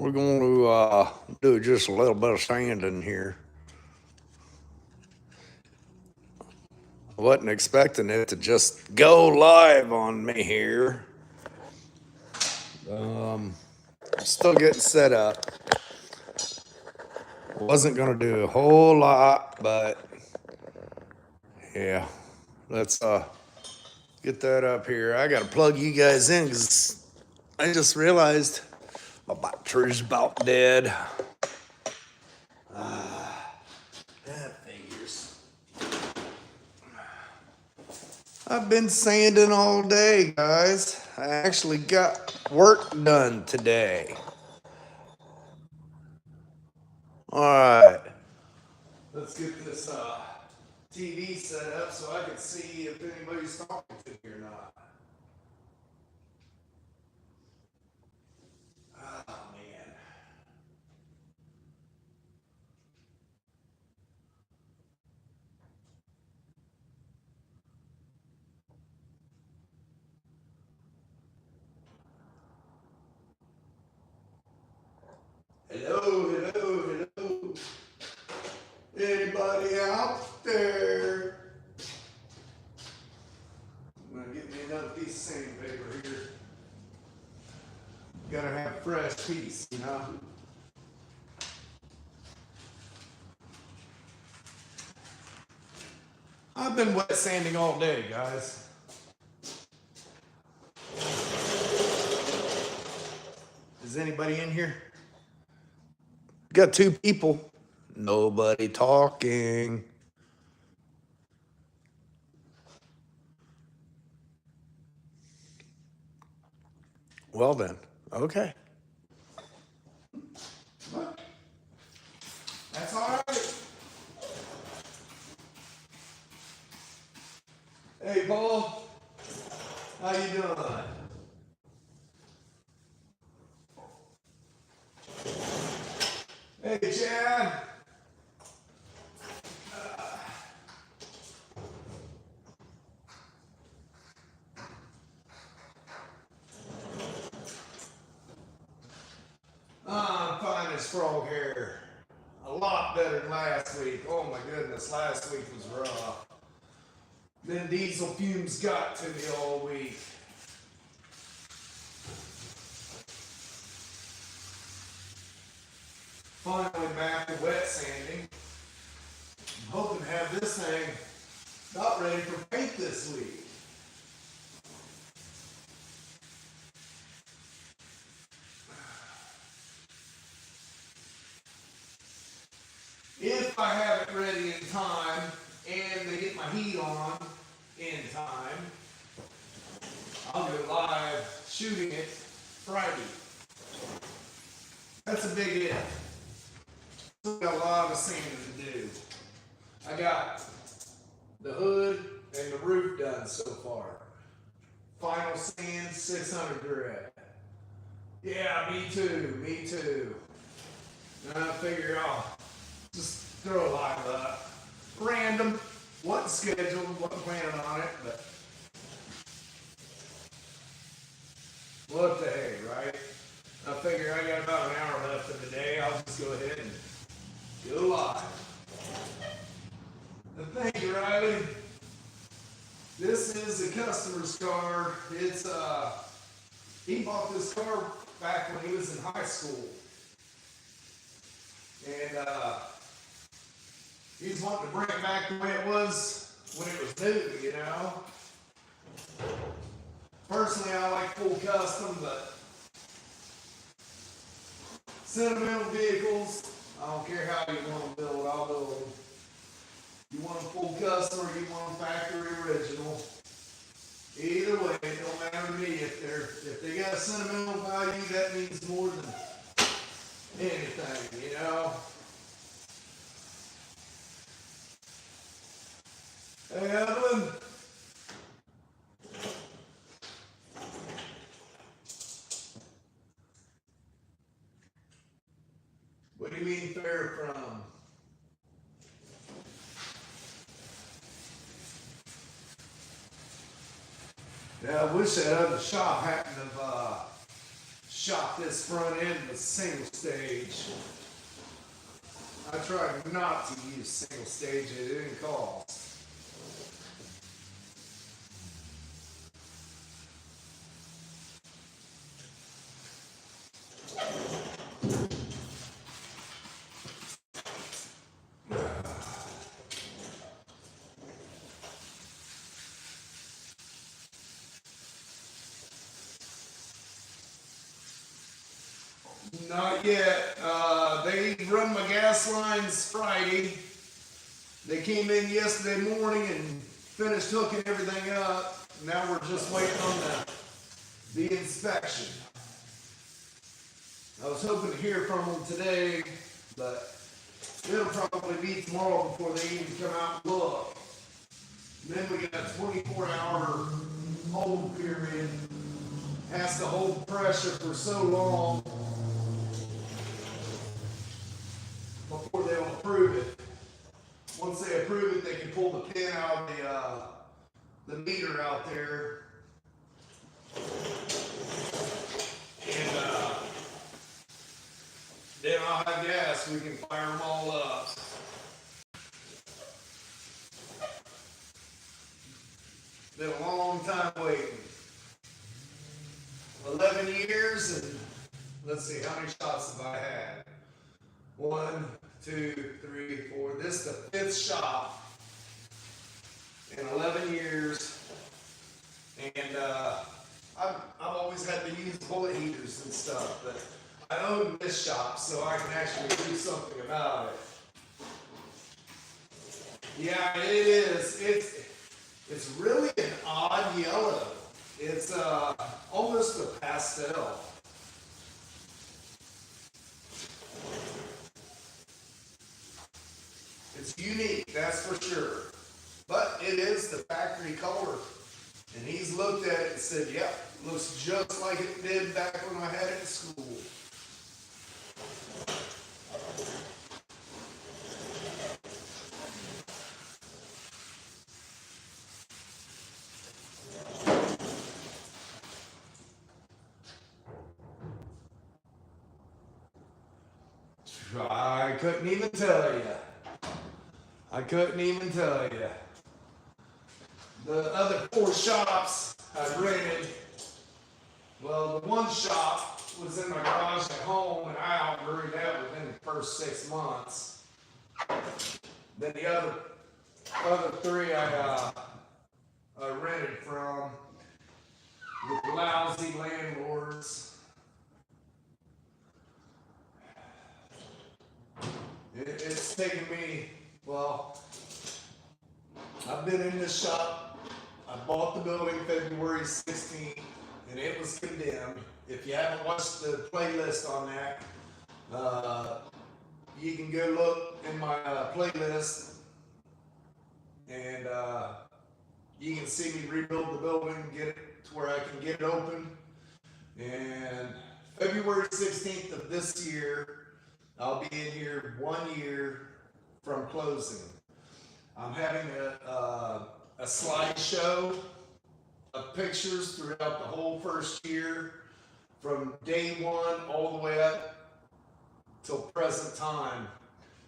We're going to do just a little bit of sanding here. I wasn't expecting it to just go live on me here. Still getting set up. Wasn't going to do a whole lot, but yeah, let's get that up here. I got to plug you guys in because I just realized my battery's about dead. That figures. I've been sanding all day, guys. I actually got work done today. All right. Let's get this TV set up so I can see if anybody's talking to me or not. Oh, man. Hello, hello, hello. Anybody out there? I'm gonna get me another piece of sandpaper here. Gotta have fresh piece, you know. I've been wet sanding all day, guys. Is anybody in here? Got two people. Nobody talking. Well then, okay. That's all right. Hey, Paul. How you doing? Hey, Chad. I'm fine as frog hair. A lot better than last week. Oh my goodness, last week was rough. Then diesel fumes got to me all week. Finally back to wet sanding. I'm hoping to have this thing about ready for paint this week. If I have it ready in time and they get my heat on in time, I'll go live shooting it Friday. That's a big if. Still got a lot of sanding to do. I got the hood and the roof done so far. Final sand, 600 grit. Yeah, me too, me too. And I figure I'll just throw a live up. Random, wasn't scheduled, wasn't planning on it, but what the heck, right? I figure I got about an hour left in the day. I'll just go ahead and go live. And thank you, Riley. This is a customer's car. It's he bought this car back when he was in high school. And he's wanting to bring it back the way it was when it was new, you know. Personally, I like full custom, but sentimental vehicles, I don't care how you want them built, I'll build them. You want them full custom or you want them factory original. Either way, it don't matter to me. If they got a sentimental value, that means more than anything, you know. Hey, Evelyn. What do you mean fair from? Yeah, I wish that other shop hadn't have shot this front end with single stage. I tried not to use single stage at any cost. Not yet. They run my gas lines Friday. They came in yesterday morning and finished hooking everything up. Now we're just waiting on the inspection. I was hoping to hear from them today, but it'll probably be tomorrow before they even come out and look. And then we get a 24-hour hold period. Has to hold pressure for so long before they'll approve it. Once they approve it, they can pull the pin out of the meter out there. And then I'll have gas, we can fire them all up. Been a long time waiting. 11 years, and let's see, how many shots have I had? 1, 2, 3, 4. This is the 5th shot in 11 years. And I've always had to use bullet heaters and stuff, but I own this shop, so I can actually do something about it. Yeah, it is. It's really an odd yellow. It's almost a pastel. It's unique, that's for sure. But it is the factory color. And he's looked at it and said, yep, looks just like it did back when I had it in school. I couldn't even tell you. I couldn't even tell you. The other 4 shops I rented, well, the one shop was in my garage at home, and I outgrew that within the first 6 months. Then the other 3 I rented from with lousy landlords. It's taken me, well, I've been in this shop. I bought the building February 16th, and it was condemned. If you haven't watched the playlist on that, you can go look in my playlist, and you can see me rebuild the building, get it to where I can get it open. And February 16th of this year, I'll be in here 1 year from closing. I'm having a slideshow of pictures throughout the whole first year, from day 1 all the way up till present time,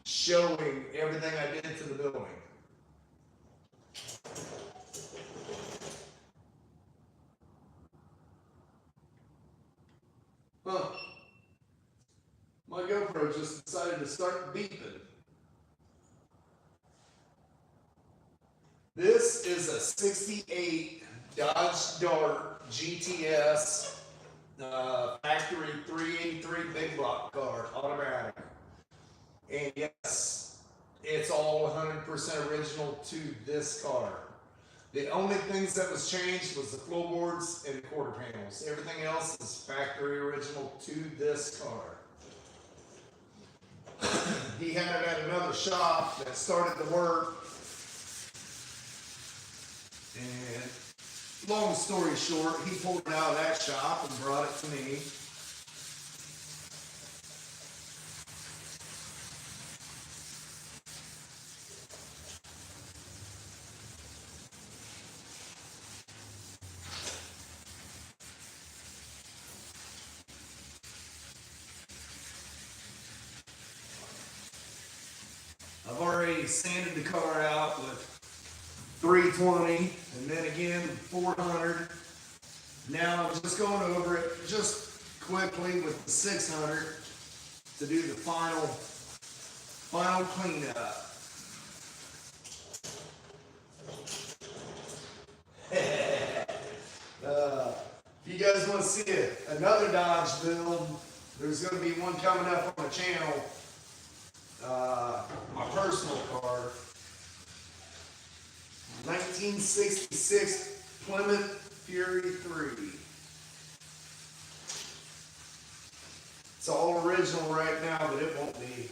showing everything I did to the building. Huh. My GoPro just decided to start beeping. This is a 68 Dodge Dart GTS factory 383 big block car, automatic. And yes, it's all 100% original to this car. The only things that was changed was the floorboards and the quarter panels. Everything else is factory original to this car. He had it at another shop that started the work. And long story short, he pulled it out of that shop and brought it to me. already sanded the car out with 320 and then again 400. Now I'm just going over it just quickly with the 600 to do the final cleanup. If you guys want to see another Dodge build, there's going to be one coming up on the channel. My personal car, 1966 Plymouth Fury 3. It's all original right now, but it won't be.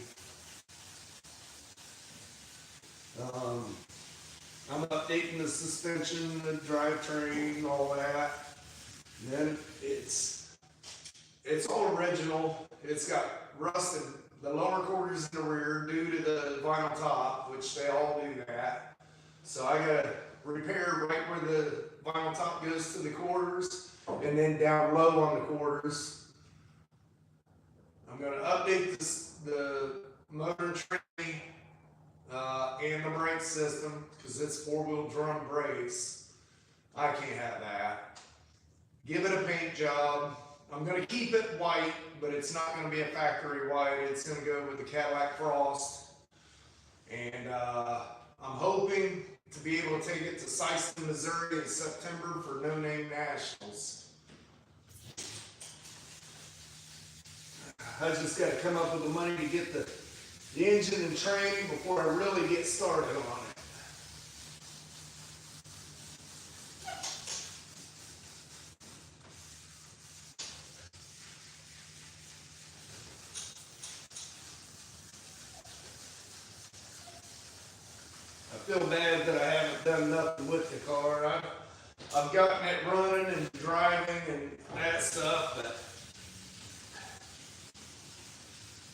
I'm updating the suspension, the drivetrain, all that. And then it's all original. It's got rusted, the lower quarters in the rear due to the vinyl top, which they all do that. So I gotta repair right where the vinyl top goes to the quarters, and then down low on the quarters. I'm gonna update the motor and training and the brake system, because it's 4-wheel drum brakes. I can't have that. Give it a paint job. I'm going to keep it white, but it's not going to be a factory white. It's going to go with the Cadillac Frost. And I'm hoping to be able to take it to Syston, Missouri in September for No Name Nationals. I just got to come up with the money to get the engine and training before I really get started on it. I feel bad that I haven't done nothing with the car. I've gotten it running and driving and that stuff, but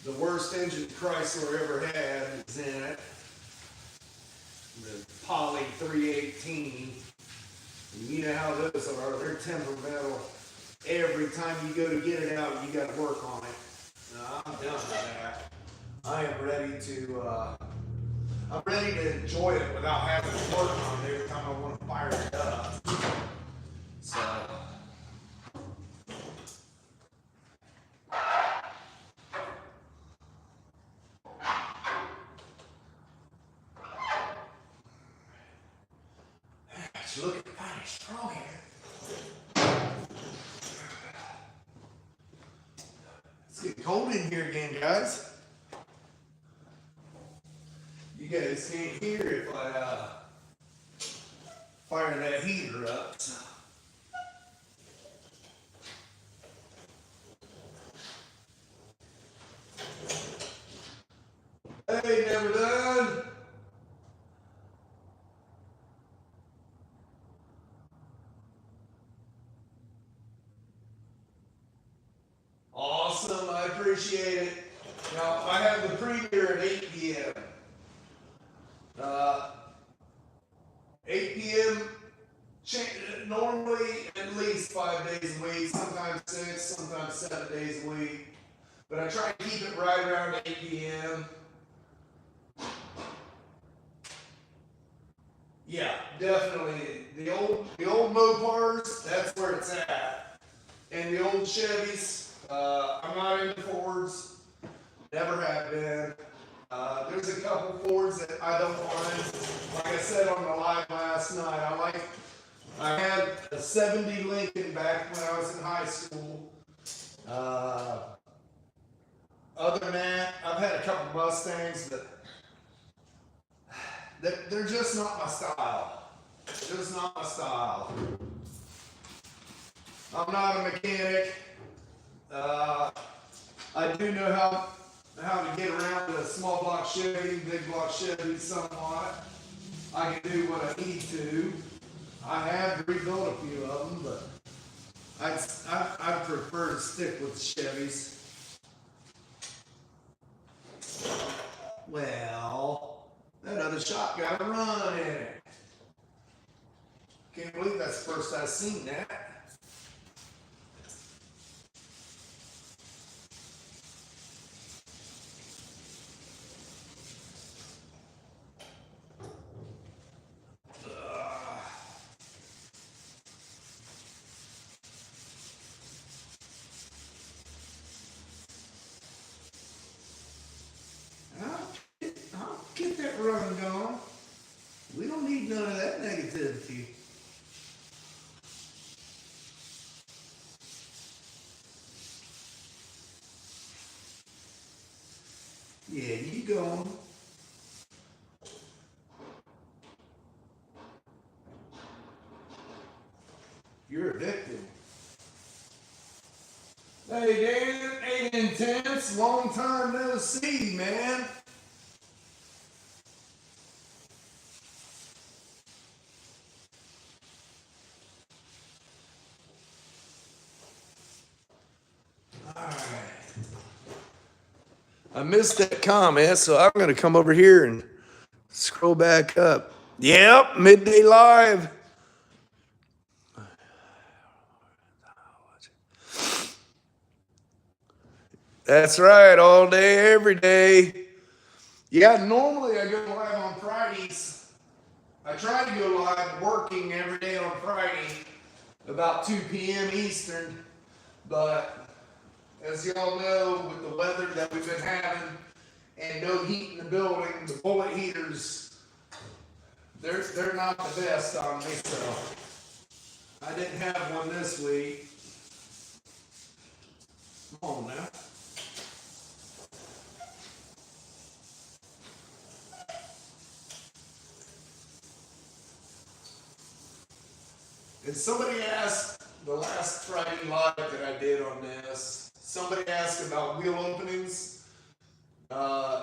the worst engine Chrysler ever had is in it. The Poly 318. And you know how those are. They're temperamental. Every time you go to get it out, you got to work on it. No, I'm done with that. I am ready to enjoy it without having to work on it every time I want to fire it up. So. Look at the body strong here. It's getting cold in here again, guys. You guys can't hear if I fire that heater up. So. Hey, never done. Awesome, I appreciate it. Now, I have the premiere at 8 p.m. 8 p.m. Normally at least 5 days a week, sometimes 6, sometimes 7 days a week. But I try to keep it right around 8 p.m. Yeah, definitely. The old Mopars, that's where it's at. And the old Chevys, I'm not into Fords, never have been. There's a couple Fords that I don't mind. Like I said on the live last night, I had a 70 Lincoln back when I was in high school. Other than that, I've had a couple Mustangs, but they're just not my style. Just not my style. I'm not a mechanic. I do know how to get around a small block Chevy, big block Chevy somewhat. I can do what I need to. I have rebuilt a few of them, but I prefer to stick with Chevys. Well, that other shop got a run in it. Can't believe that's the first I've seen that. Yeah, you go on. You're addicted. Hey, Dan, ain't intense. Long time no see, man. All right. I missed that comment, so I'm going to come over here and scroll back up. Yep, midday live. That's right, all day, every day. Yeah, normally I go live on Fridays. I try to go live working every day on Friday, about 2 p.m. Eastern. But as y'all know, with the weather that we've been having and no heat in the building, the bullet heaters, they're not the best on me, so I didn't have one this week. Come on now. And somebody asked the last Friday live that I did on this, somebody asked about wheel openings.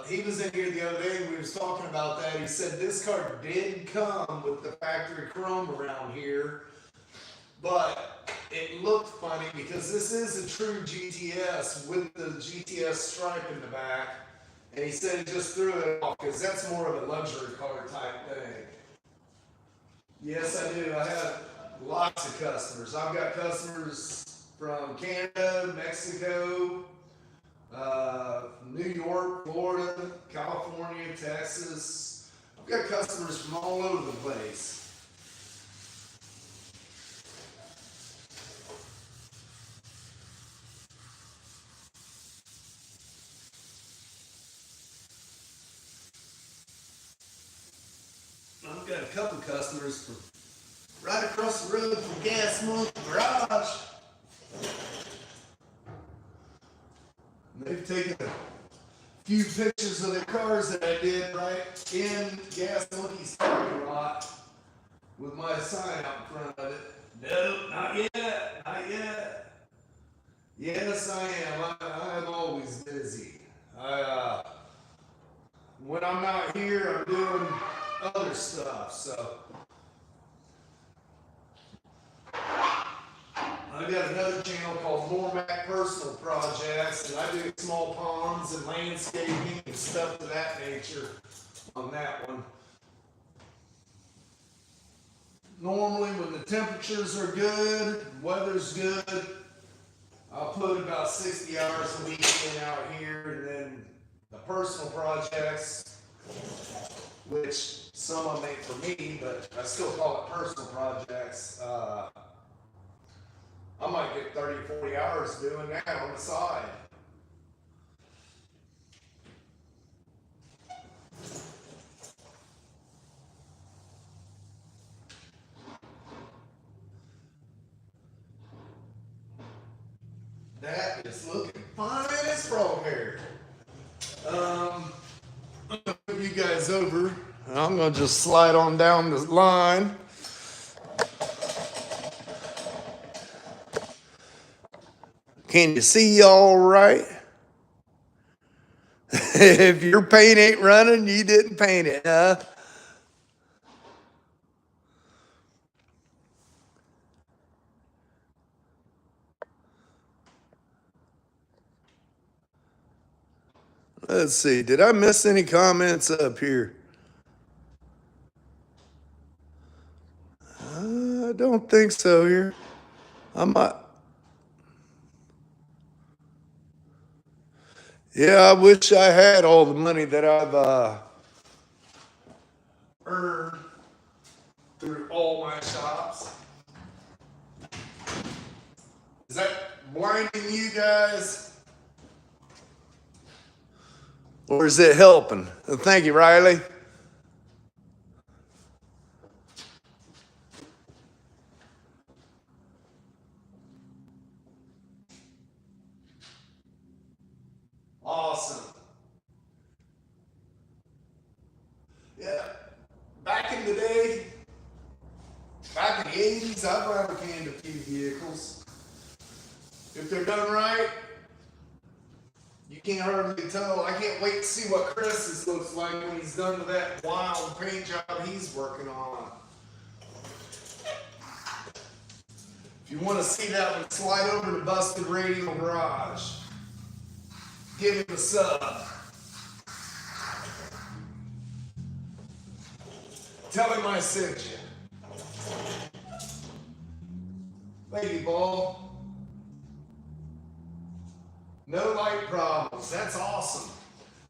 He was in here the other day and we was talking about that. He said this car did come with the factory chrome around here, but it looked funny because this is a true GTS with the GTS stripe in the back. And he said he just threw it off because that's more of a luxury car type thing. Yes, I do. I have lots of customers. I've got customers from Canada, Mexico, New York, Florida, California, Texas. I've got customers from all over the place. I've got a couple customers from right across the road from Gas Monk Garage. They've taken a few pictures of the cars that I did right in Gas Monkey's parking lot with my sign out in front of it. Nope, not yet, not yet. Yes, I am. I'm always busy. When I'm not here, I'm doing other stuff. So I got another channel called Normac Personal Projects, and I do small ponds and landscaping and stuff of that nature on that one. Normally, when the temperatures are good, weather's good, I'll put about 60 hours a week in out here, and then the personal projects, which some of them ain't for me, but I still call it personal projects. I might get 30, 40 hours doing that on the side. That is looking fine as frog hair. I'm gonna move you guys over. I'm gonna just slide on down the line. Can you see all right? If your paint ain't running, you didn't paint it, huh? Let's see. Did I miss any comments up here? I don't think so here. I might. Yeah, I wish I had all the money that I've earned through all my shops. Is that blinding you guys? Or is it helping? Thank you, Riley. Awesome. Mercedes. I've rather canned a few vehicles. If they're done right, you can't hardly tell. I can't wait to see what Chris's looks like when he's done with that wild paint job he's working on. If you want to see that one, slide over to Busted Radio Garage. Give him a sub. Tell him I sent you. Lady Ball. No light problems. That's awesome.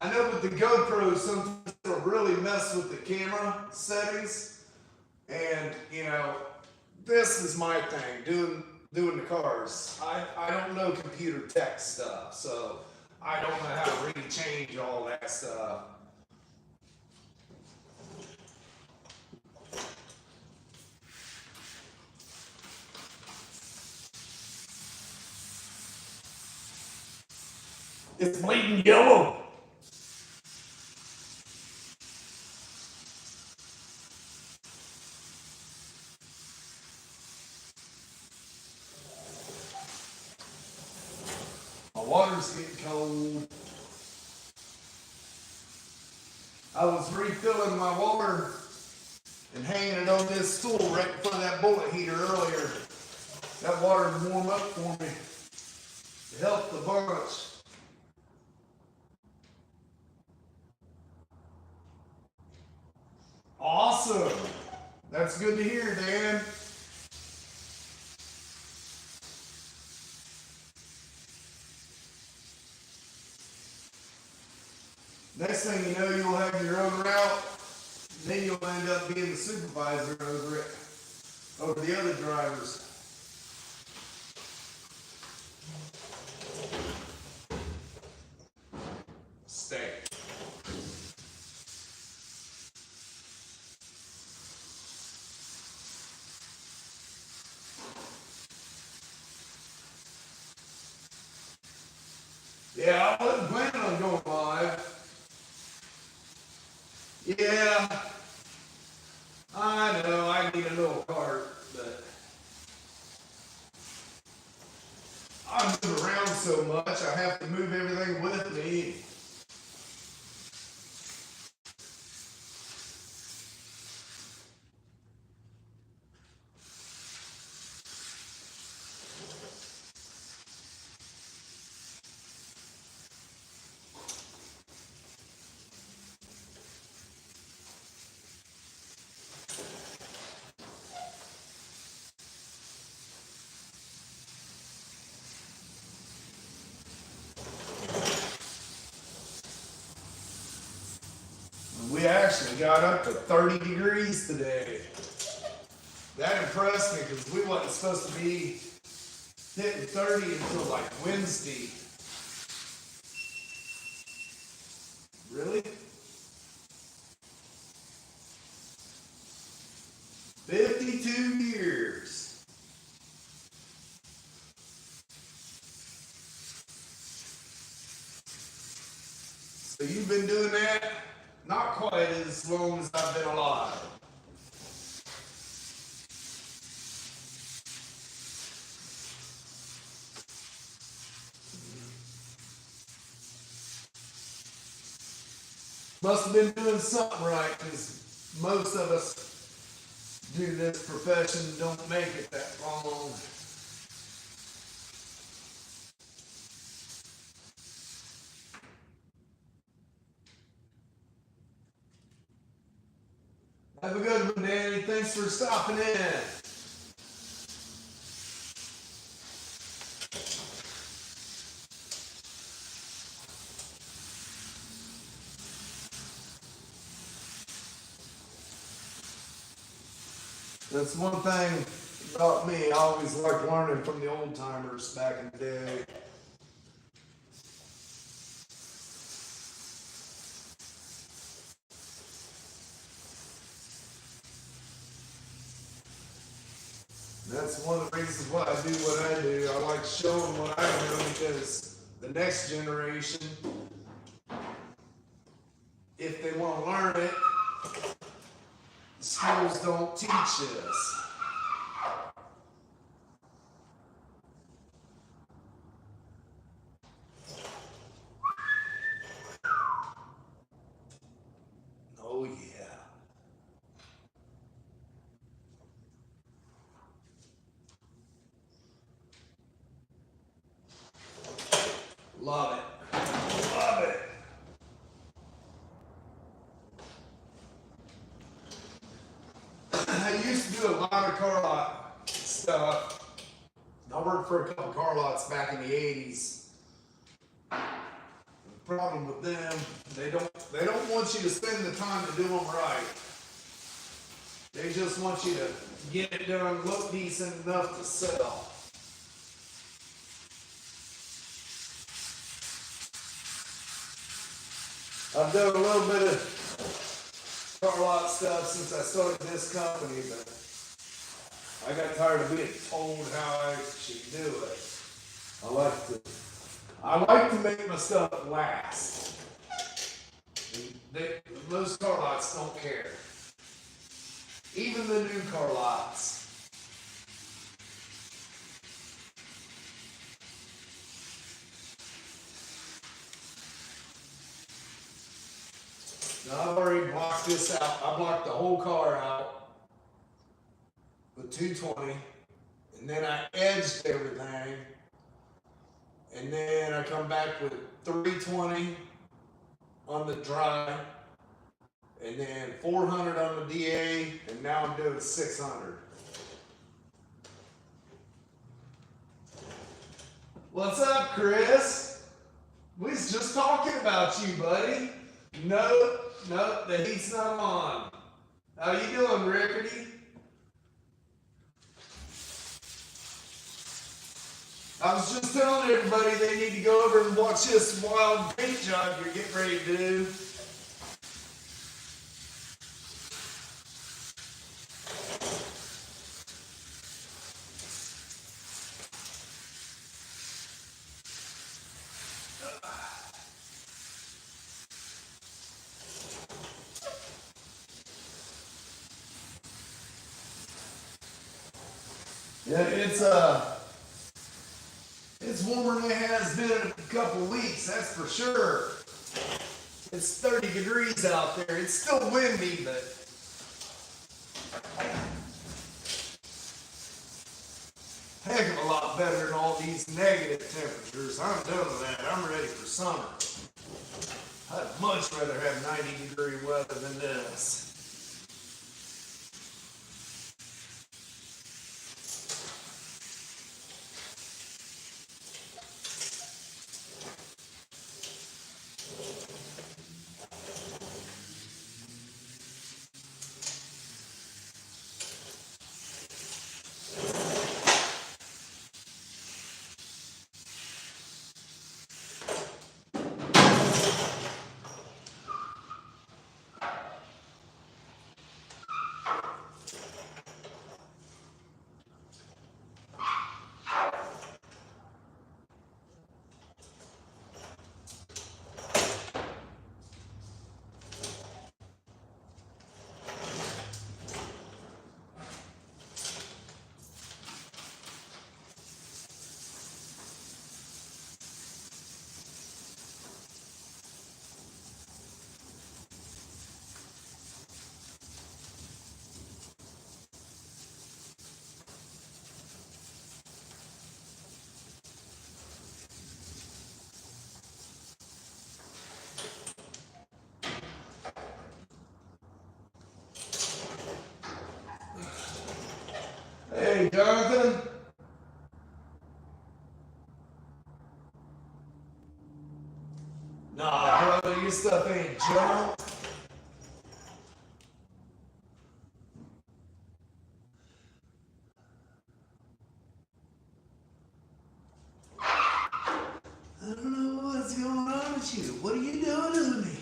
I know with the GoPro, sometimes it'll really mess with the camera settings. And, you know, this is my thing, doing the cars. I don't know computer tech stuff, so I don't know how to really change all that stuff. It's bleeding yellow. My water's getting cold. I was refilling my water and hanging it on this stool right in front of that bullet heater earlier. That water would warm up for me. It helped the bunch. Awesome. That's good to hear, Dan. Next thing you know, you'll have your own route. Then you'll end up being the supervisor over it, over the other drivers. Stay. Yeah, I wasn't planning on going live. Yeah, I know, I need a little cart, but I move around so much, I have to move everything with me. We actually got up to 30 degrees today. That impressed me because we wasn't supposed to be hitting 30 until like Wednesday. Really? 52 years. So you've been doing that? Not quite as long as I've been alive. Must have been doing something right, because most of us do this profession and don't make it that long. Have a good one, Danny. Thanks for stopping in. That's one thing about me. I always like learning from the old timers back in the day. That's one of the reasons why I do what I do. I like showing what I know because the next generation, if they want to learn it, the schools don't teach us. Love it. Love it. I used to do a lot of car lot stuff. I worked for a couple car lots back in the 80s. The problem with them, they don't want you to spend the time to do them right. They just want you to get it done, look decent enough to sell. I've done a little bit of car lot stuff since I started this company, but I got tired of being told how I should do it. I like to make my stuff last. Most car lots don't care. Even the new car lots. Now I've already blocked this out. I blocked the whole car out with 220, and then I edged everything, and then I come back with 320 on the dry, and then 400 on the DA, and now I'm doing 600. What's up, Chris? We was just talking about you, buddy. Nope, the heat's not on. How you doing, Rickety? I was just telling everybody they need to go over and watch this wild paint job you're getting ready to do. Yeah, it's warmer than it has been in a couple weeks, that's for sure. It's 30 degrees out there. It's still windy, but heck of a lot better than all these negative temperatures. I'm done with that. I'm ready for summer. I'd much rather have 90-degree weather than this. Hey, Jonathan. Nah, brother, your stuff ain't junk. I don't know what's going on with you. What are you doing to me?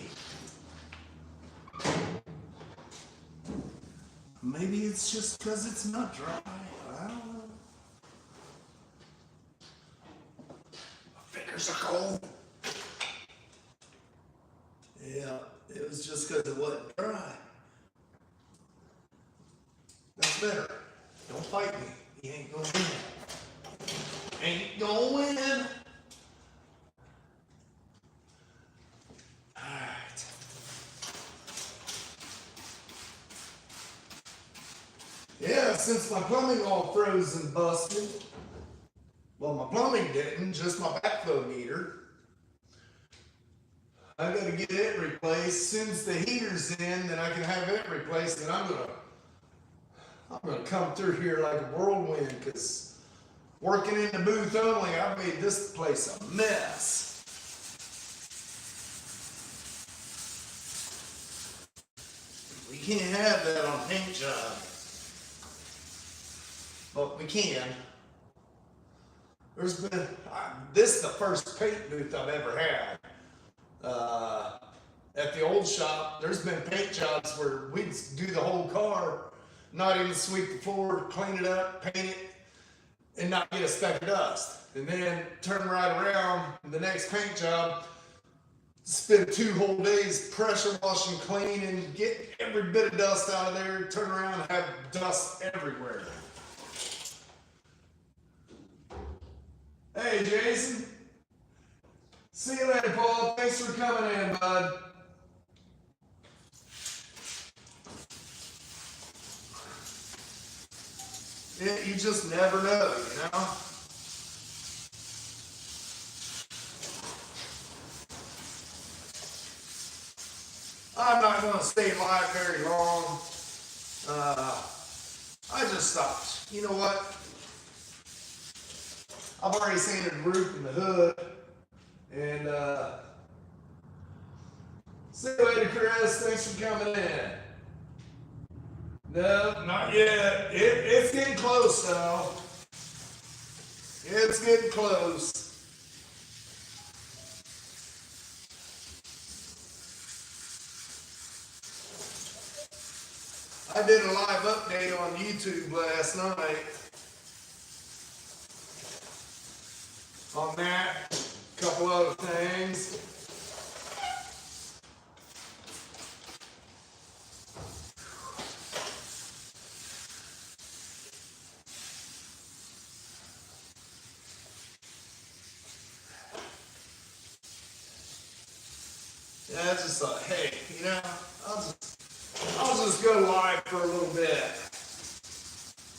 Maybe it's just because it's not dry. I don't know. My fingers are cold. Yeah, it was just because it wasn't dry. That's better. Don't fight me. You ain't gonna win. Ain't gonna win. Alright. Yeah, since my plumbing all froze and busted. Well, my plumbing didn't, just my backflow meter. I gotta get it replaced. As soon as the heater's in, then I can have it replaced, and I'm gonna come through here like a whirlwind, because working in the booth only, I've made this place a mess. We can't have that on a paint job, but we can. There's been, this is the first paint booth I've ever had. At the old shop, there's been paint jobs where we'd do the whole car, not even sweep the floor, clean it up, paint it, and not get a speck of dust. And then turn right around, the next paint job, spend 2 whole days pressure washing, cleaning, get every bit of dust out of there, turn around and have dust everywhere. Hey, Jason. See you later, Paul. Thanks for coming in, bud. Yeah, you just never know, you know? I'm not going to stay live very long. I just stopped. You know what? I've already sanded the roof and the hood. And, see you later, Chris. Thanks for coming in. No, not yet. It's getting close, though. It's getting close. I did a live update on YouTube last night on that, a couple other things. Yeah, I just thought, hey, you know, I'll just go live for a little bit.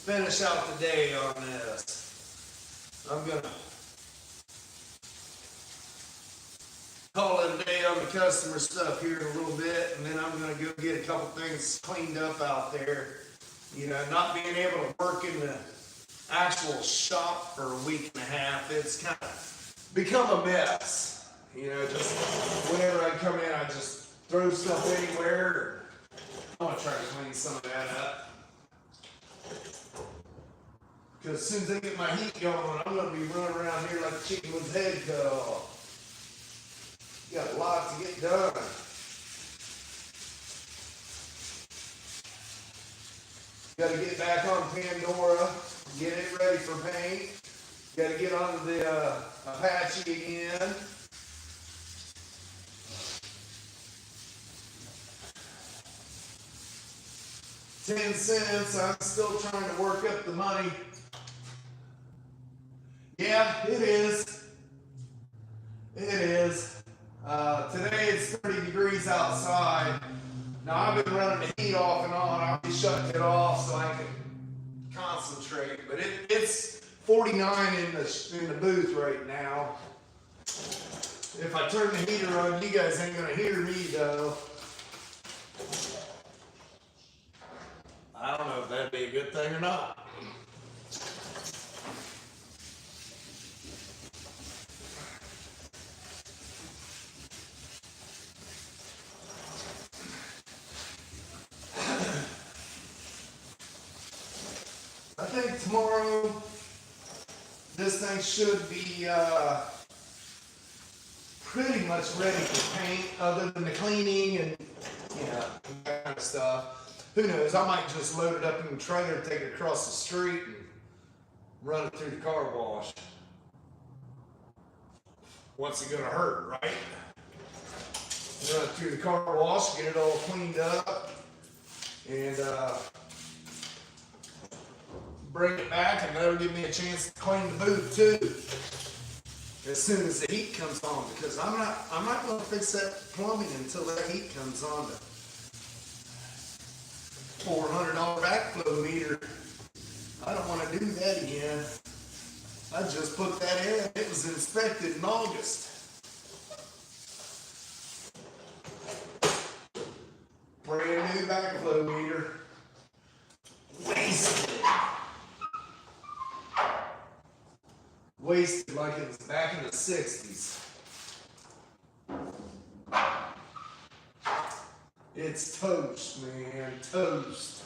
Finish out the day on this. I'm gonna call it a day on the customer stuff here in a little bit, and then I'm gonna go get a couple things cleaned up out there. You know, not being able to work in the actual shop for a week and a half, it's kind of become a mess. You know, just whenever I come in, I just throw stuff anywhere. I'm gonna try to clean some of that up. Because as soon as I get my heat going, I'm gonna be running around here like a chicken with his head cut off. Got a lot to get done. Got to get back on Pandora, get it ready for paint. Got to get onto the Apache again. $0.10. I'm still trying to work up the money. Yeah, it is. It is. Today it's 30 degrees outside. Now I've been running the heat off and on. I'll be shutting it off so I can concentrate. But it's 49 in the booth right now. If I turn the heater on, you guys ain't gonna hear me though. I don't know if that'd be a good thing or not. I think tomorrow this thing should be pretty much ready for paint, other than the cleaning and that kind of stuff. Who knows? I might just load it up in the trailer, take it across the street, and run it through the car wash. What's it gonna hurt, right? Run it through the car wash, get it all cleaned up, and bring it back, and that'll give me a chance to clean the booth too, as soon as the heat comes on, because I'm not going to fix that plumbing until that heat comes on. The $400 backflow meter, I don't want to do that again. I just put that in. It was inspected in August. wasted like it was back in the 60s. It's toast, man, toast.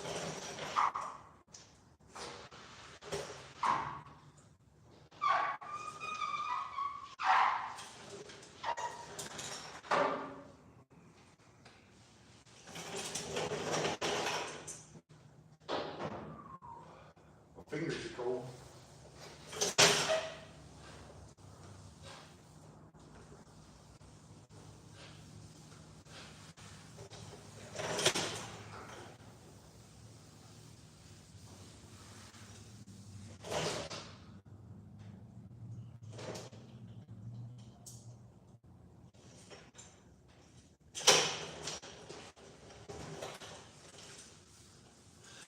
My fingers are cold.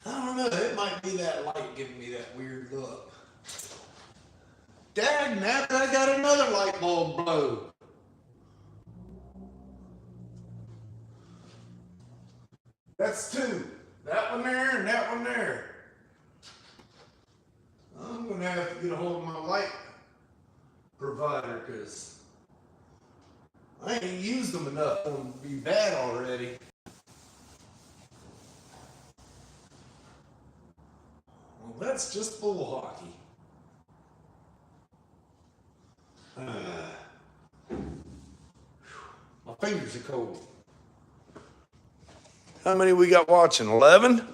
I don't know, it might be that light giving me that weird look. Dad, now I got another light bulb blow. That's two. That one there and that one there. I'm gonna have to get a hold of my light provider because I ain't used them enough for them to be bad already. Well, that's just bull hockey. My fingers are cold. How many we got watching? 11?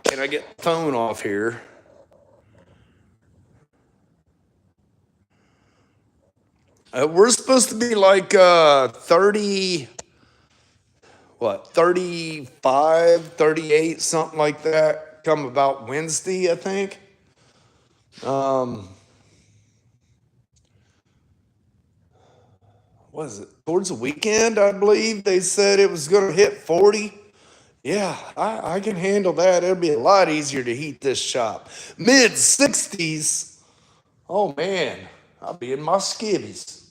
Can I get the phone off here? We're supposed to be like 30, 35, 38, something like that. Come about Wednesday, I think. What is it? Towards the weekend, I believe they said it was going to hit 40. Yeah, I can handle that. It'll be a lot easier to heat this shop. Mid 60s. Oh man, I'll be in my skivvies.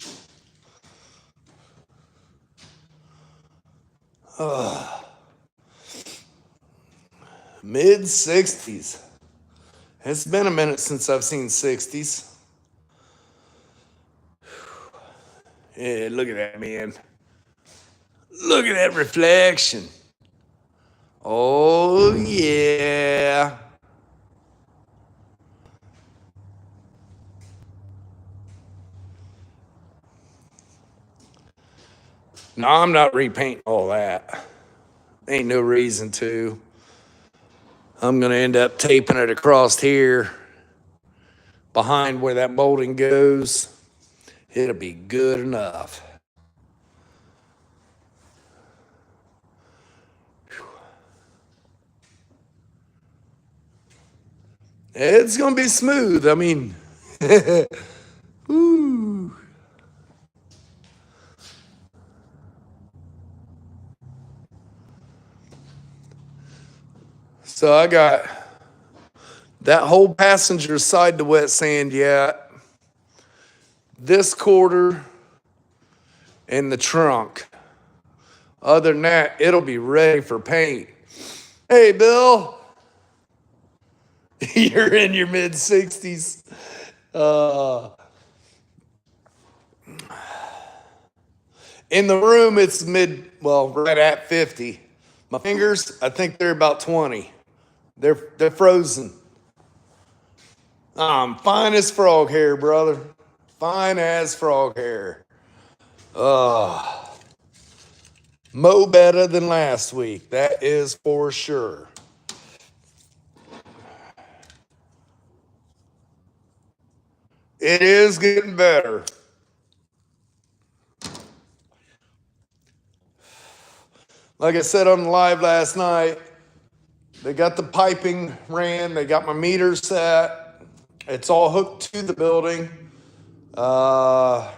Mid 60s. It's been a minute since I've seen 60s. Yeah, look at that, man. Look at that reflection. Oh, yeah. No, I'm not repainting all that. Ain't no reason to. I'm going to end up taping it across here behind where that molding goes. It'll be good enough. It's going to be smooth. I mean, woo. So I got that whole passenger side to wet sand yet. This quarter in the trunk. Other than that, it'll be ready for paint. Hey, Bill. You're in your mid 60s. In the room, it's right at 50. My fingers, I think they're about 20. They're frozen. Fine as frog hair, brother. Fine as frog hair. Mo better than last week. That is for sure. It is getting better. Like I said on the live last night, they got the piping ran. They got my meter set. It's all hooked to the building. My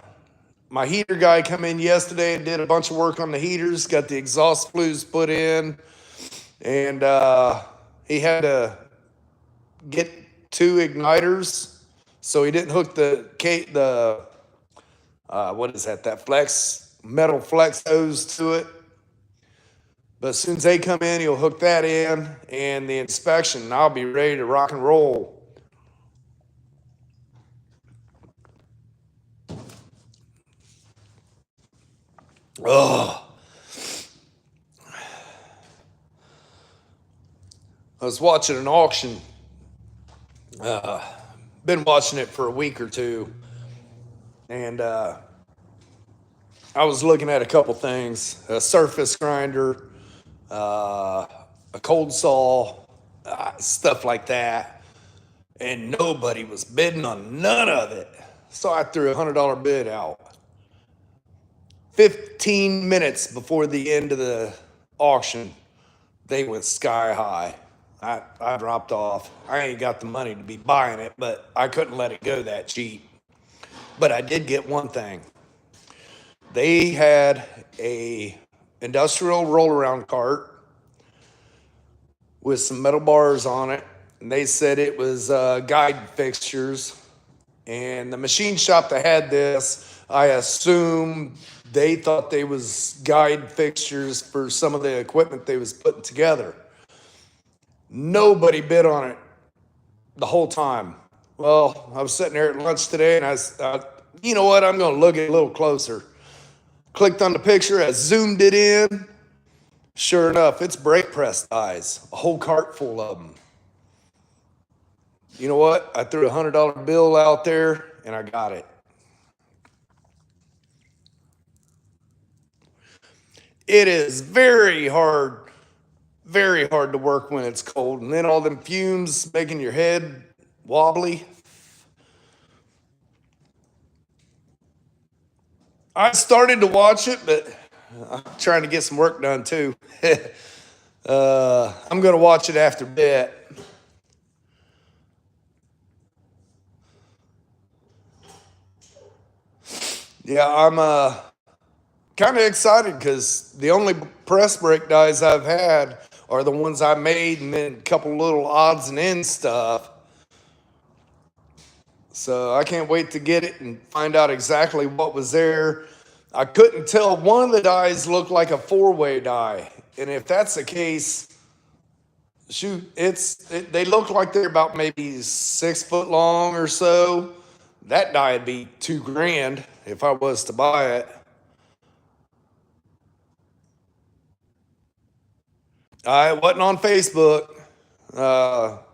heater guy come in yesterday and did a bunch of work on the heaters. Got the exhaust flues put in. And he had to get 2 igniters. So he didn't hook what is that? That metal flex hose to it. But as soon as they come in, he'll hook that in and the inspection, and I'll be ready to rock and roll. Oh, I was watching an auction. Been watching it for a week or two, and I was looking at a couple things: a surface grinder, a cold saw, stuff like that, and nobody was bidding on none of it. So I threw $100 bid out. 15 minutes before the end of the auction, they went sky high. I dropped off. I ain't got the money to be buying it, but I couldn't let it go that cheap. But I did get one thing. They had a industrial roll around cart with some metal bars on it, and they said it was guide fixtures. And the machine shop that had this, I assume they thought they was guide fixtures for some of the equipment they was putting together. Nobody bid on it the whole time. Well, I was sitting there at lunch today, and you know what? I'm going to look at it a little closer. Clicked on the picture, I zoomed it in. Sure enough, it's brake press dies, a whole cart full of them. You know what? I threw a $100 bill out there, and I got it. It is very hard to work when it's cold, and then all them fumes making your head wobbly. I started to watch it, but I'm trying to get some work done too. I'm going to watch it after bed. Yeah, I'm kind of excited because the only press brake dies I've had are the ones I made and then a couple little odds and ends stuff. So I can't wait to get it and find out exactly what was there. I couldn't tell. One of the dies looked like a four-way die. And if that's the case, shoot, they look like they're about maybe 6 foot long or so. That die would be $2,000 if I was to buy it. I wasn't on Facebook.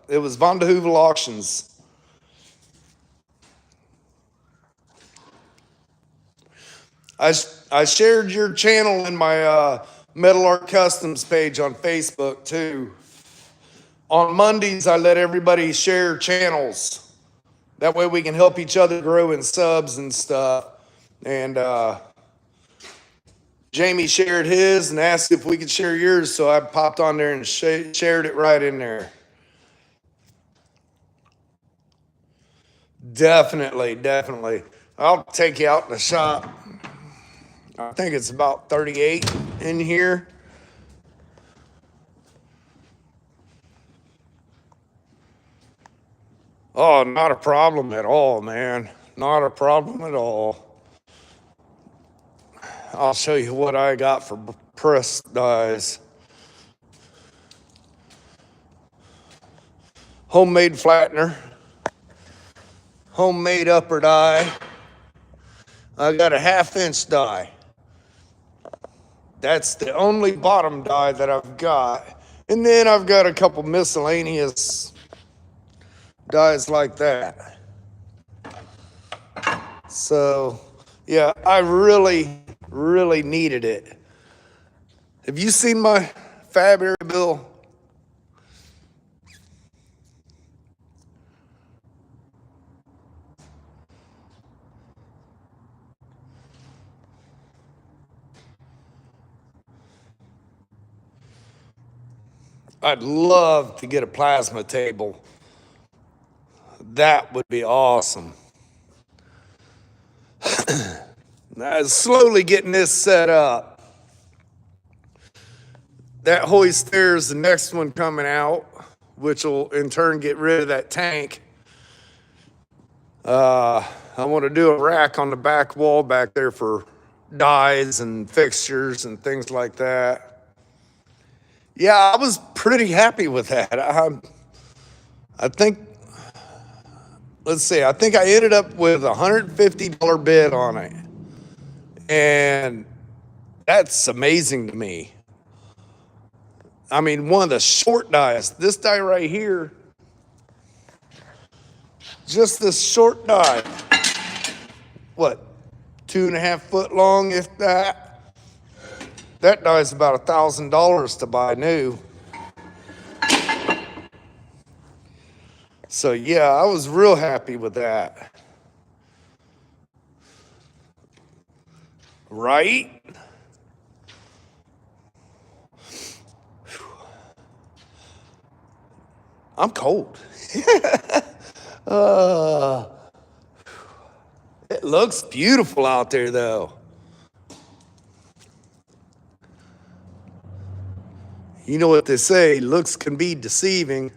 It was Von de Heuvel Auctions. I shared your channel in my Metal Art Customs page on Facebook too. On Mondays, I let everybody share channels. That way we can help each other grow in subs and stuff. And Jamie shared his and asked if we could share yours, so I popped on there and shared it right in there. Definitely. I'll take you out in the shop. I think it's about 38 in here. Oh, not a problem at all, man. Not a problem at all. I'll show you what I got for press dies. Homemade flattener. Homemade upper die. I got a 1/2 inch die. That's the only bottom die that I've got. And then I've got a couple miscellaneous dies like that. So, yeah, I really needed it. Have you seen my fab area bill? I'd love to get a plasma table. That would be awesome. I'm slowly getting this set up. That hoist there is the next one coming out, which will in turn get rid of that tank. I want to do a rack on the back wall back there for dies and fixtures and things like that. Yeah, I was pretty happy with that. I think, let's see, I think I ended up with a $150 bid on it. And that's amazing to me. I mean, one of the short dies, this die right here, just this short die, what, 2.5 foot long, if that? That die is about $1,000 to buy new. So yeah, I was real happy with that. Right? I'm cold. uh, it looks beautiful out there though. You know what they say, looks can be deceiving.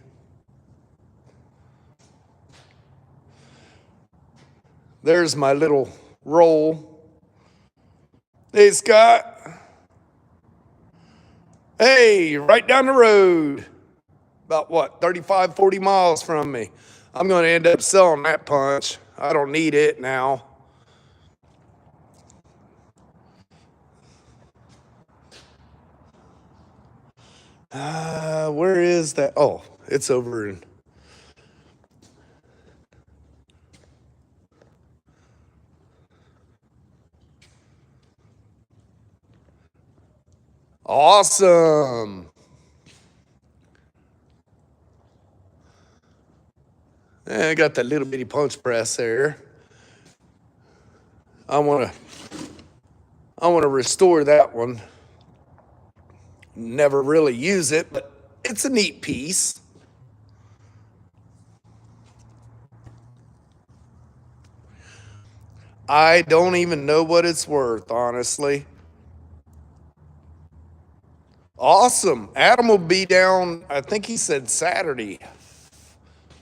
There's my little roll. Hey, Scott. Hey, right down the road. About what, 35, 40 miles from me. I'm going to end up selling that punch. I don't need it now. Where is that? Oh, it's over in. Awesome. I got that little bitty punch press there. I want to restore that one. Never really use it, but it's a neat piece. I don't even know what it's worth, honestly. Awesome. Adam will be down, I think he said Saturday.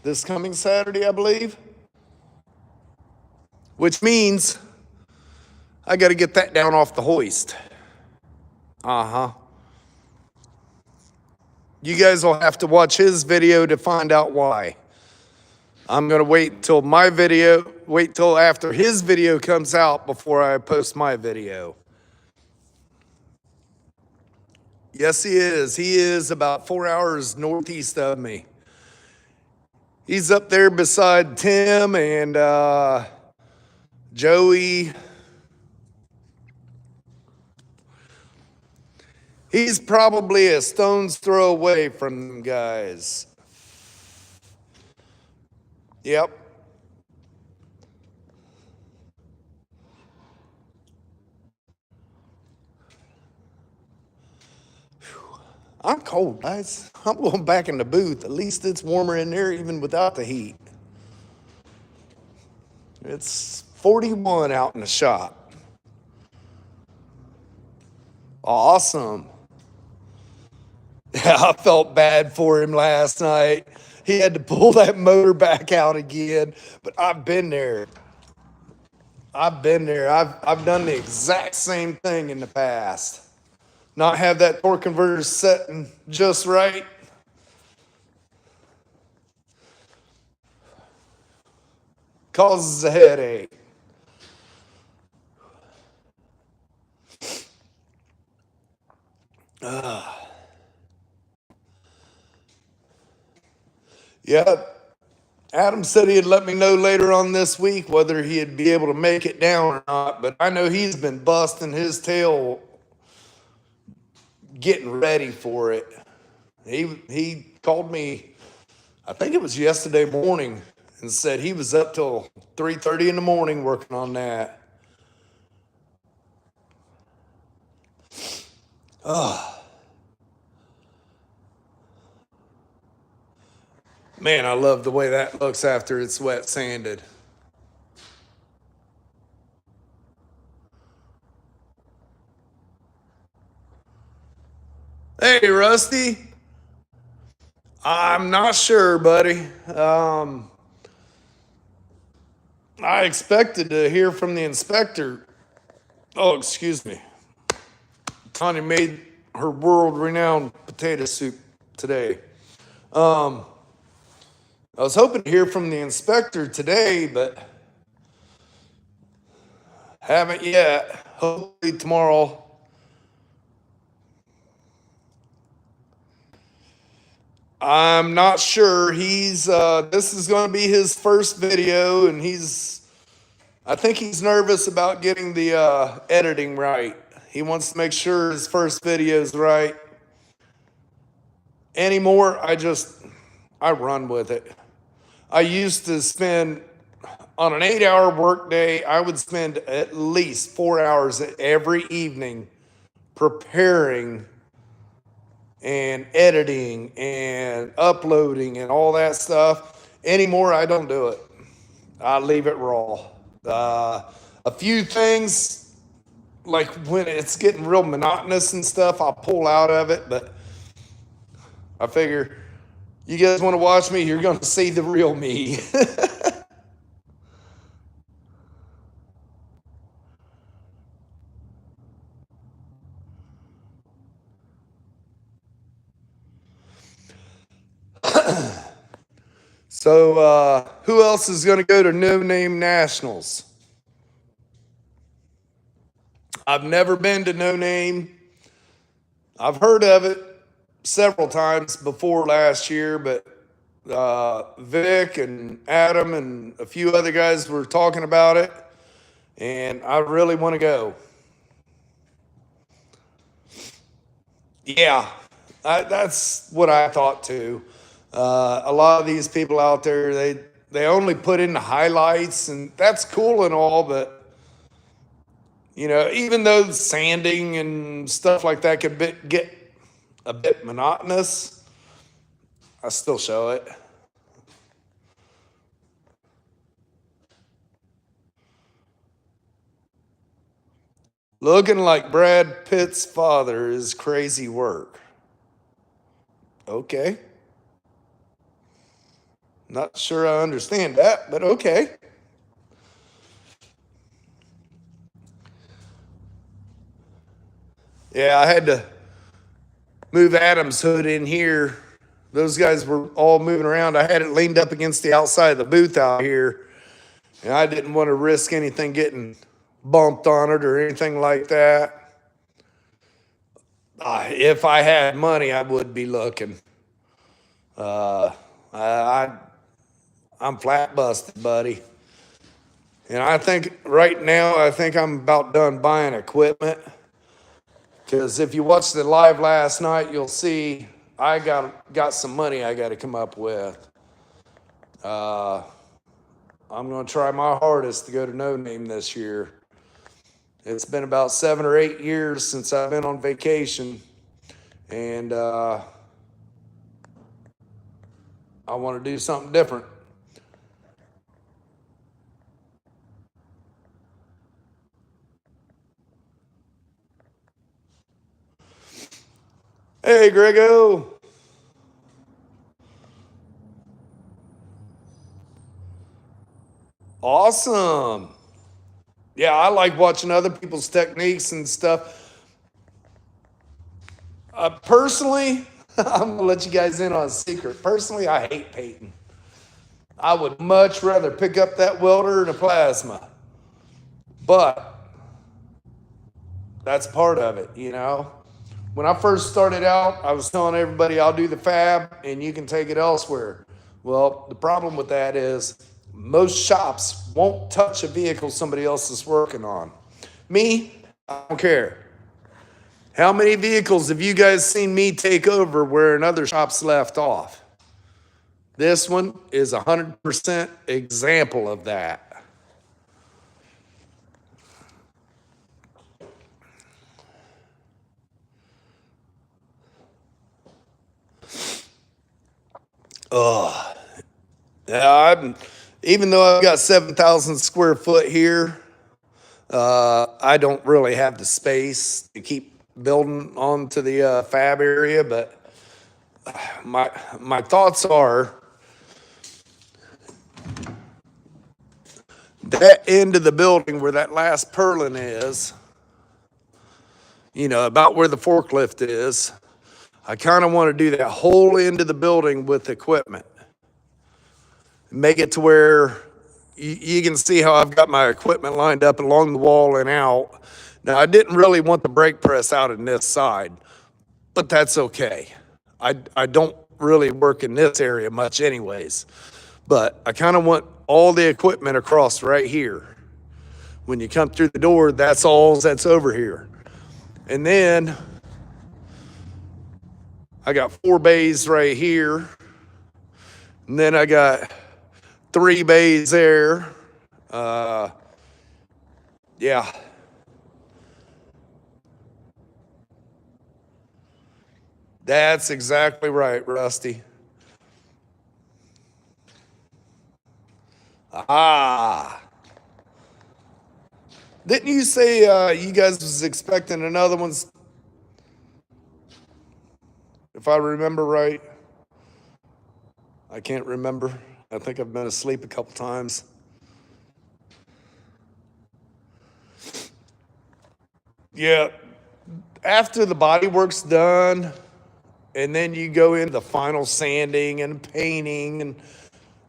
This coming Saturday, I believe. Which means I got to get that down off the hoist. Uh-huh. You guys will have to watch his video to find out why. I'm going to wait till after his video comes out before I post my video. Yes, he is. He is about 4 hours northeast of me. He's up there beside Tim and Joey. He's probably a stone's throw away from them guys. Yep. I'm cold, guys. I'm going back in the booth. At least it's warmer in there even without the heat. It's 41 out in the shop. Awesome. Yeah, I felt bad for him last night. He had to pull that motor back out again, but I've been there. I've done the exact same thing in the past. Not have that torque converter setting just right. Causes a headache. Yep. Adam said he'd let me know later on this week whether he'd be able to make it down or not, but I know he's been busting his getting ready for it. He called me, I think it was yesterday morning, and said he was up till 3:30 in the morning working on that. Man, I love the way that looks after it's wet sanded. Hey, Rusty. I'm not sure, buddy. I expected to hear from the inspector. Oh, excuse me. Connie made her world-renowned potato soup today. I was hoping to hear from the inspector today, but haven't yet. Hopefully tomorrow. I'm not sure. This is going to be his first video, and I think he's nervous about getting the editing right. He wants to make sure his first video is right. Anymore, I run with it. I used to spend, on an 8-hour workday, I would spend at least 4 hours every evening preparing and editing and uploading and all that stuff. Anymore, I don't do it. I leave it raw. A few things, like when it's getting real monotonous and stuff, I'll pull out of it, but I figure you guys want to watch me, you're going to see the real me. So, who else is going to go to No Name Nationals? I've never been to No Name. I've heard of it several times before last year, but Vic and Adam and a few other guys were talking about it, and I really want to go. Yeah, that's what I thought too. A lot of these people out there, they only put in the highlights, and that's cool and all, but even though sanding and stuff like that could get a bit monotonous, I still show it. Looking like Brad Pitt's father is crazy work. Okay. Not sure I understand that, but okay. Yeah, I had to move Adam's hood in here. Those guys were all moving around. I had it leaned up against the outside of the booth out here, and I didn't want to risk anything getting bumped on it or anything like that. If I had money, I would be looking. I'm flat busted, buddy. And I think right now, I'm about done buying equipment. Because if you watched the live last night, you'll see I got some money I got to come up with. I'm going to try my hardest to go to No Name this year. It's been about 7 or 8 years since I've been on vacation. And I want to do something different. Hey, Grego. Awesome. Yeah, I like watching other people's techniques and stuff. Personally, I'm going to let you guys in on a secret. Personally, I hate painting. I would much rather pick up that welder and a plasma. But that's part of it, When I first started out, I was telling everybody I'll do the fab and you can take it elsewhere. Well, the problem with that is most shops won't touch a vehicle somebody else is working on. Me, I don't care. How many vehicles have you guys seen me take over where another shop's left off? This one is 100% example of that. Yeah, even though I've got 7,000 square foot here, I don't really have the space to keep building onto the fab area. But my thoughts are that end of the building where that last purlin is, about where the forklift is. I kind of want to do that whole end of the building with equipment. Make it to where you can see how I've got my equipment lined up along the wall and out. Now, I didn't really want the brake press out in this side, but that's okay. I don't really work in this area much anyways, but I kind of want all the equipment across right here. When you come through the door, that's all that's over here. And then I got 4 bays right here. And then I got 3 bays there. Yeah. That's exactly right, Rusty. Ah. Didn't you say you guys was expecting another one, if I remember right? I can't remember. I think I've been asleep a couple times. Yeah, after the body work's done, and then you go into the final sanding and painting, and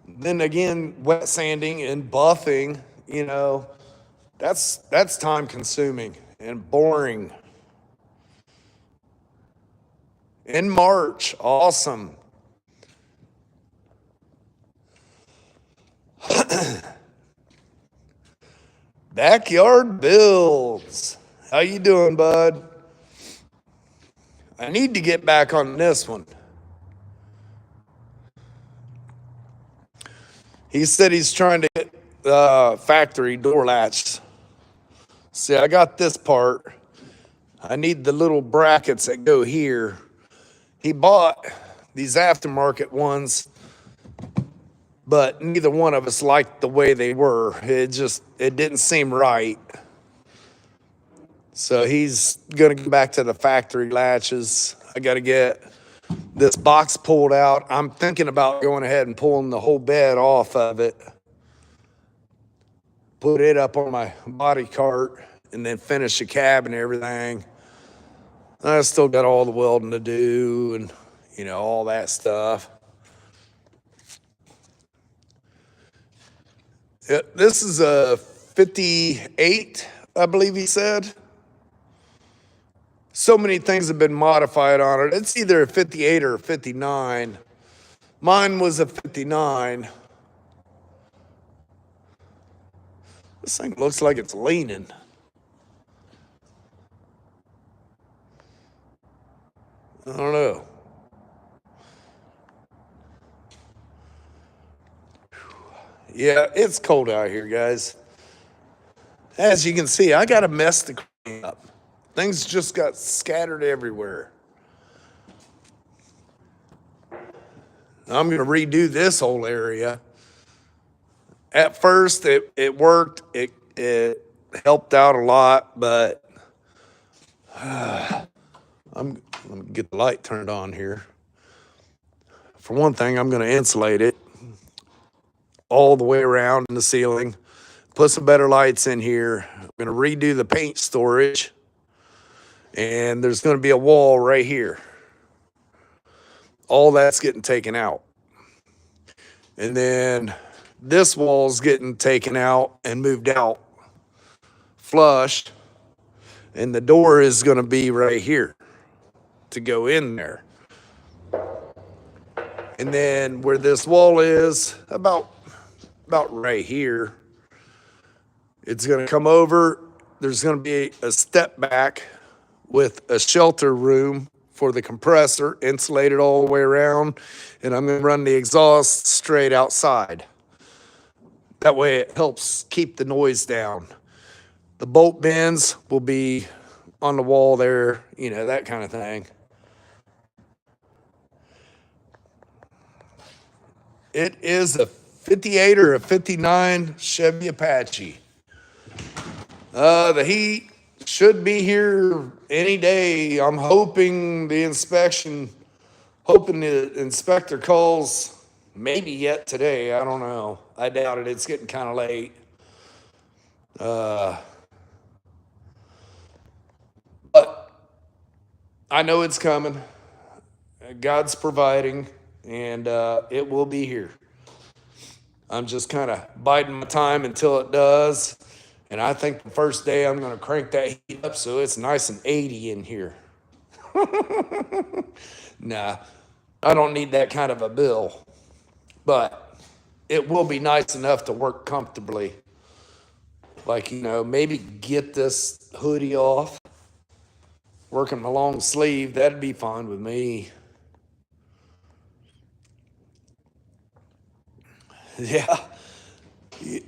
then again wet sanding and buffing, that's time consuming and boring. In March, awesome. Backyard builds. How you doing, bud? I need to get back on this one. He said he's trying to get factory door latches. See, I got this part. I need the little brackets that go here. He bought these aftermarket ones, but neither one of us liked the way they were. It didn't seem right. So he's gonna go back to the factory latches. I gotta get this box pulled out. I'm thinking about going ahead and pulling the whole bed off of it, put it up on my body cart, and then finish the cab and everything. I still got all the welding to do and, all that stuff. Yeah, this is a 58, I believe he said. So many things have been modified on it. It's either a 58 or a 59. Mine was a 59. This thing looks like it's leaning. I don't know. Yeah, it's cold out here, guys. As you can see, I got a mess to clean up. Things just got scattered everywhere. I'm going to redo this whole area. At first, it worked. It helped out a lot, but I'm going to get the light turned on here. For one thing, I'm going to insulate it all the way around in the ceiling. Put some better lights in here. I'm going to redo the paint storage. And there's going to be a wall right here. All that's getting taken out. And then this wall's getting taken out and moved out, flushed. And the door is going to be right here to go in there. And then where this wall is, about right here, it's going to come over. There's going to be a step back with a shelter room for the compressor, insulated all the way around, and I'm going to run the exhaust straight outside. That way it helps keep the noise down. The bolt bends will be on the wall there, that kind of thing. It is a 58 or a 59 Chevy Apache. The heat should be here any day. I'm hoping the inspector calls maybe yet today. I don't know. I doubt it. It's getting kind of late. But I know it's coming. God's providing, and it will be here. I'm just kind of biding my time until it does. And I think the first day I'm going to crank that heat up so it's nice and 80 in here. Nah, I don't need that kind of a bill. But it will be nice enough to work comfortably. Like, maybe get this hoodie off. Working my long sleeve, that'd be fine with me. Yeah.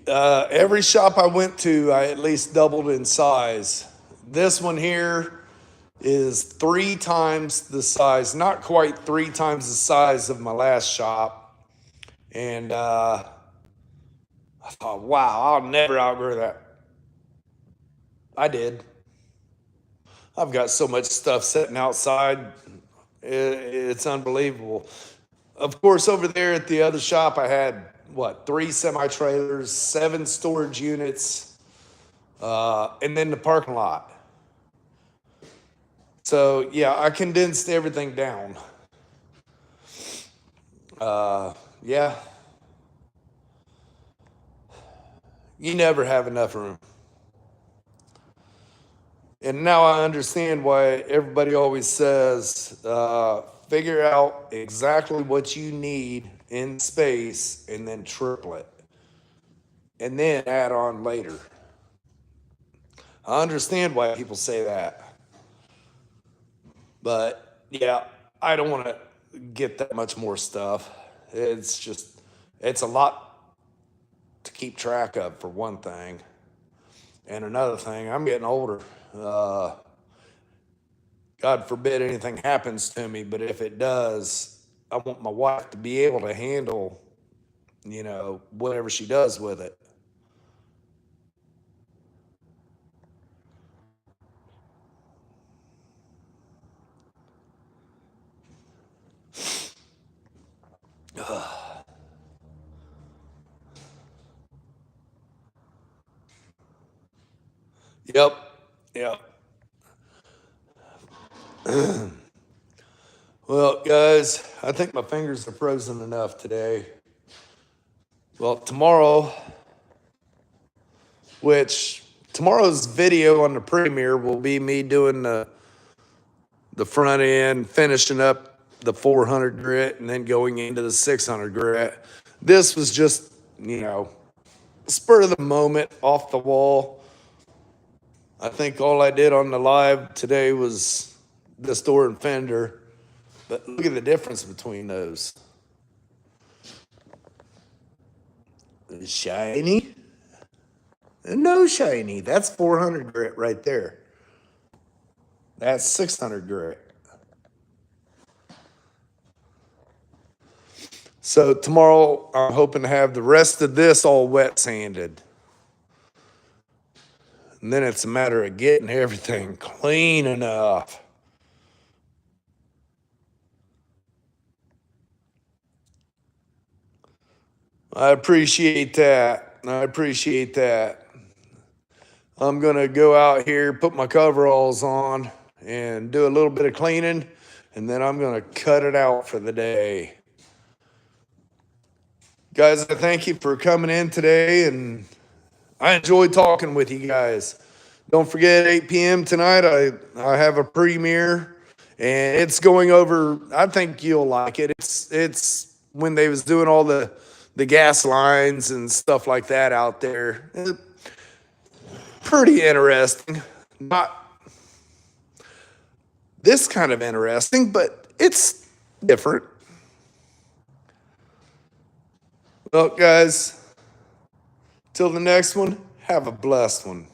Every shop I went to, I at least doubled in size. This one here is 3 times the size, not quite 3 times the size of my last shop. And I thought, wow, I'll never outgrow that. I did. I've got so much stuff sitting outside. It's unbelievable. Of course, over there at the other shop, I had, 3 semi-trailers, 7 storage units, and then the parking lot. So, yeah, I condensed everything down. Yeah. You never have enough room. And now I understand why everybody always says, figure out exactly what you need in space and then triple it. And then add on later. I understand why people say that. But yeah, I don't want to get that much more stuff. It's a lot to keep track of, for one thing. And another thing, I'm getting older. God forbid anything happens to me, but if it does, I want my wife to be able to handle, whatever she does with it. Yep. Yep. Well, guys, I think my fingers are frozen enough today. Well, tomorrow's video on the premiere will be me doing the front end, finishing up the 400 grit, and then going into the 600 grit. This was just, spur of the moment, off the wall. I think all I did on the live today was this door and fender. But look at the difference between those. Shiny and no shiny. That's 400 grit right there. That's 600 grit. So tomorrow I'm hoping to have the rest of this all wet sanded. And then it's a matter of getting everything clean enough. I appreciate that. I'm going to go out here, put my coveralls on, and do a little bit of cleaning, and then I'm going to cut it out for the day. Guys, I thank you for coming in today, and I enjoyed talking with you guys. Don't forget, 8 p.m. tonight, I have a premiere, and it's going over, I think you'll like it. It's when they was doing all the gas lines and stuff like that out there. Pretty interesting. Not this kind of interesting, but it's different. Well, guys, till the next one, have a blessed one.